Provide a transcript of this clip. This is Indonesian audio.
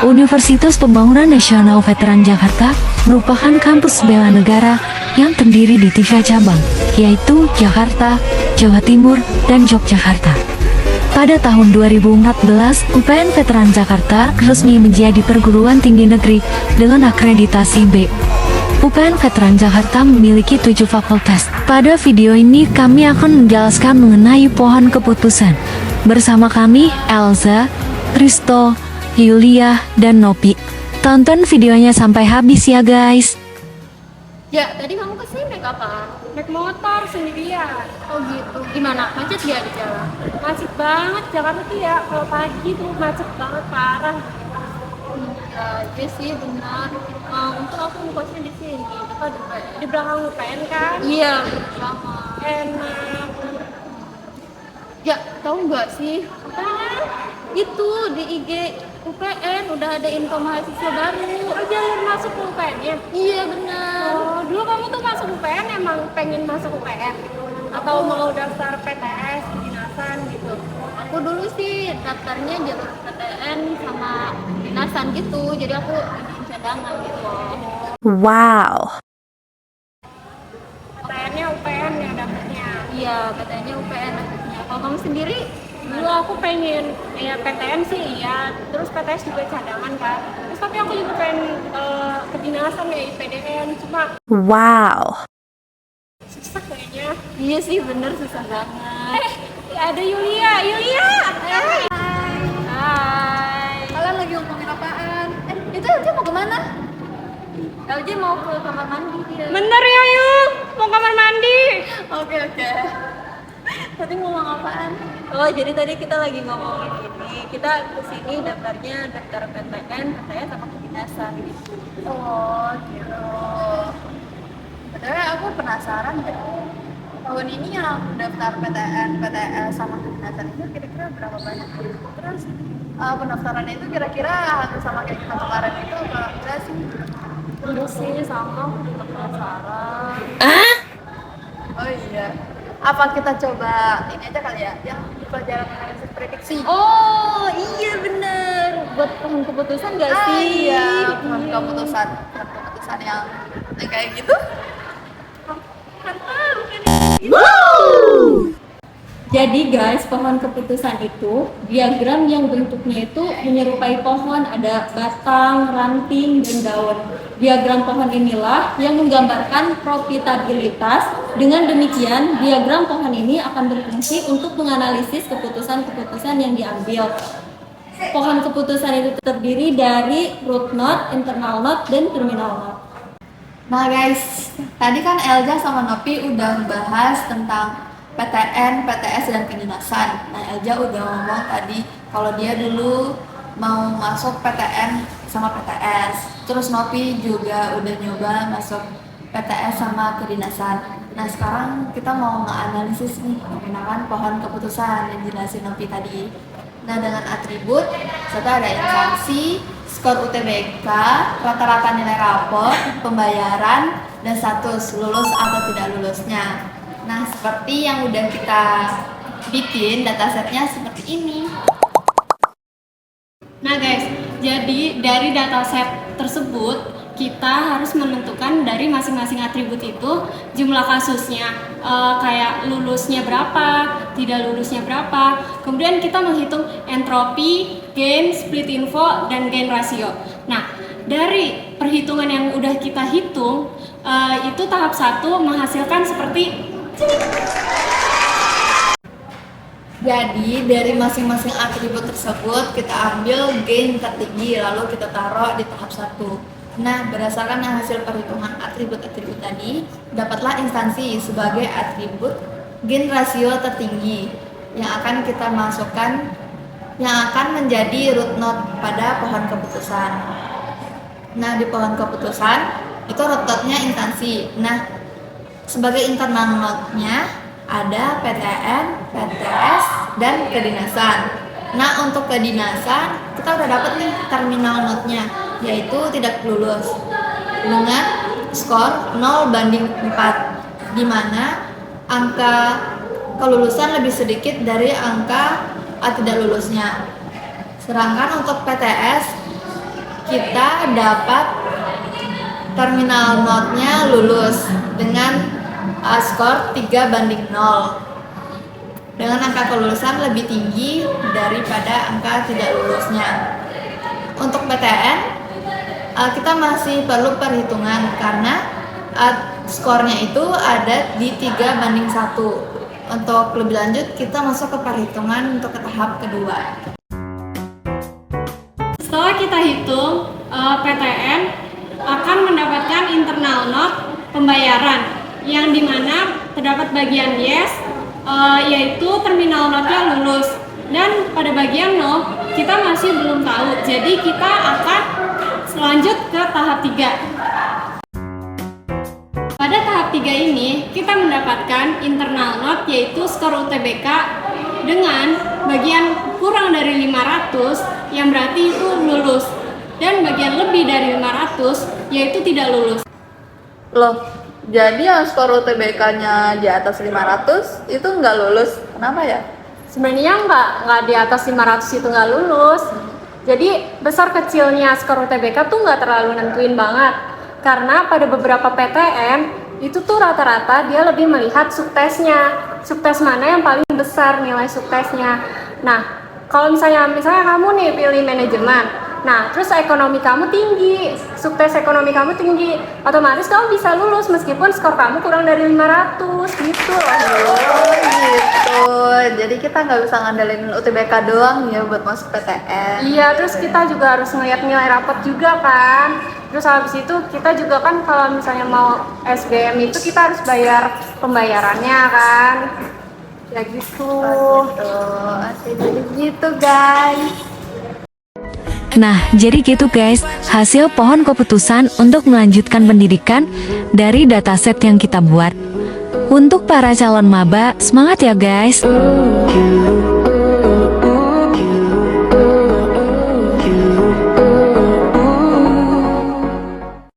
Universitas Pembangunan Nasional Veteran Jakarta merupakan kampus bela negara yang terdiri di 3 cabang, yaitu Jakarta, Jawa Timur, dan Yogyakarta. Pada tahun 2014, UPN Veteran Jakarta resmi menjadi perguruan tinggi negeri dengan akreditasi B. UPN Veteran Jakarta memiliki 7 fakultas. Pada video ini kami akan menjelaskan mengenai pohon keputusan. Bersama kami, Elza, Risto, Yulia, dan Nopi. Tonton videonya sampai habis ya guys. Ya, tadi kamu kesini naik apa? Naik motor sendirian. Oh gitu. Gimana? Macet gak di jalan? Macet banget Jakarta tuh ya, kalau pagi tuh macet banget parah. Iya sih benar. Untuk aku ngekosnya di sini. Dekat Di belakang UPN kan, Iya, sama. enak. Ya, tahu nggak sih? Apaan? Itu di IG UPN udah ada info mahasiswa baru. Oh, jalur masuk ke UPN ya? Iya benar. Oh, dulu kamu tuh masuk UPN emang pengen masuk UPN? Atau mau daftar PTS, kedinasan gitu? Aku dulu sih daftarnya jalur PTN sama dinasan gitu. Jadi aku bikin cadangan gitu loh. Wow. PTN-nya UPN ya dapetnya. Iya, PTN-nya UPN akhirnya. Kalau kamu sendiri? Dulu aku pengen, ya PTN sih iya, terus PTS juga cadangan kan. Terus tapi aku juga pengen kedinasan ya IPDN, cuma Wow. susah kayaknya. Iya sih bener susah banget. Ada Yulia. Hai. Hai. Kalian lagi ngomongin apaan? Itu LJ mau kemana? LJ mau ke kamar mandi dia. Bener ya yuk, mau kamar mandi. Oke. Tadi ngomong apaan? Oh, jadi tadi kita lagi ngomongin ini. Kita kesini daftarnya daftar PTN, PTS sama kedinasan gitu. Oh, gitu. Padahal aku penasaran deh. Tahun ini yang daftar PTN, PTS sama kedinasan itu kira-kira berapa banyak? Terus pendaftarannya itu kira-kira hampir sama kayak kita kemarin itu apa enggak sih? Udah sih sama, aku juga penasaran. Oh iya. Apa kita coba ini aja kali ya, yang pelajaran analisis prediksi? Oh iya bener, Buat pohon keputusan nggak sih? Iya, Pohon keputusan yang kayak gitu. Jadi guys, pohon keputusan itu diagram yang bentuknya itu menyerupai pohon, ada batang, ranting, dan daun. Diagram pohon inilah yang menggambarkan profitabilitas. Dengan demikian, diagram pohon ini akan berfungsi untuk menganalisis keputusan-keputusan yang diambil. Pohon keputusan itu terdiri dari root node, internal node, dan terminal node. Nah guys, tadi kan Elza sama Nopi udah bahas tentang PTN, PTS, dan kedinasan. Nah Elza udah ngomong tadi kalau dia dulu mau masuk PTN sama PTS. Terus Nopi juga udah nyoba masuk PTS sama kedinasan. Nah sekarang kita mau nge-analisis nih menggunakan pohon keputusan yang jelasin Nopi tadi. Nah dengan atribut, serta ada instansi, skor UTBK, rata-rata nilai rapor, pembayaran, dan status lulus atau tidak lulusnya. Nah seperti yang udah kita bikin datasetnya seperti ini. Nah guys, jadi dari dataset tersebut kita harus menentukan dari masing-masing atribut itu jumlah kasusnya, kayak lulusnya berapa, tidak lulusnya berapa. Kemudian kita menghitung entropi, gain, split info, dan gain rasio. Nah, dari perhitungan yang udah kita hitung, itu tahap 1 menghasilkan seperti Jadi dari masing-masing atribut tersebut kita ambil gain tertinggi lalu kita taruh di tahap 1. Nah berdasarkan hasil perhitungan atribut-atribut tadi, dapatlah instansi sebagai atribut gain rasio tertinggi yang akan kita masukkan, yang akan menjadi root node pada pohon keputusan. Nah di pohon keputusan itu root node-nya instansi. Nah sebagai internal node-nya ada PTN, PTS, dan kedinasan. Nah untuk kedinasan kita udah dapat nih terminal node-nya, yaitu tidak lulus dengan skor 0/4, di mana angka kelulusan lebih sedikit dari angka tidak lulusnya. Sedangkan untuk PTS kita dapat terminal note-nya lulus dengan skor 3/0 dengan angka kelulusan lebih tinggi daripada angka tidak lulusnya. Untuk PTN kita masih perlu perhitungan karena skornya itu ada di 3/1. Untuk lebih lanjut kita masuk ke perhitungan untuk ke tahap kedua. Setelah kita hitung, PTN akan mendapatkan internal note pembayaran yang dimana terdapat bagian yes, yaitu terminal note-nya lulus, dan pada bagian no kita masih belum tahu, jadi kita akan selanjut ke tahap 3. Pada tahap 3 ini kita mendapatkan internal note yaitu skor UTBK dengan bagian kurang dari 500 yang berarti itu lulus, dan bagian lebih dari 500 yaitu tidak lulus. Loh, jadi yang skor UTBK-nya di atas 500 itu nggak lulus, kenapa ya? Sebenarnya nggak di atas 500 itu nggak lulus. Jadi besar kecilnya skor UTBK tuh nggak terlalu nentuin banget. Karena pada beberapa PTN itu tuh rata-rata dia lebih melihat subtesnya. Subtes mana yang paling besar nilai subtesnya. Nah, kalau misalnya kamu nih pilih manajemen, nah terus ekonomi kamu tinggi, subtes ekonomi kamu tinggi, otomatis kamu bisa lulus meskipun skor kamu kurang dari 500 gitu loh. Oh gitu, jadi kita nggak bisa ngandelin UTBK doang ya buat masuk PTN. Iya, terus kita juga harus ngeliat nilai rapot juga kan. Terus habis itu kita juga kan kalau misalnya mau SBM itu kita harus bayar pembayarannya kan. Ya gitu. Oke, jadi gitu guys. Nah, jadi gitu guys, hasil pohon keputusan untuk melanjutkan pendidikan dari dataset yang kita buat. Untuk para calon maba, semangat ya guys!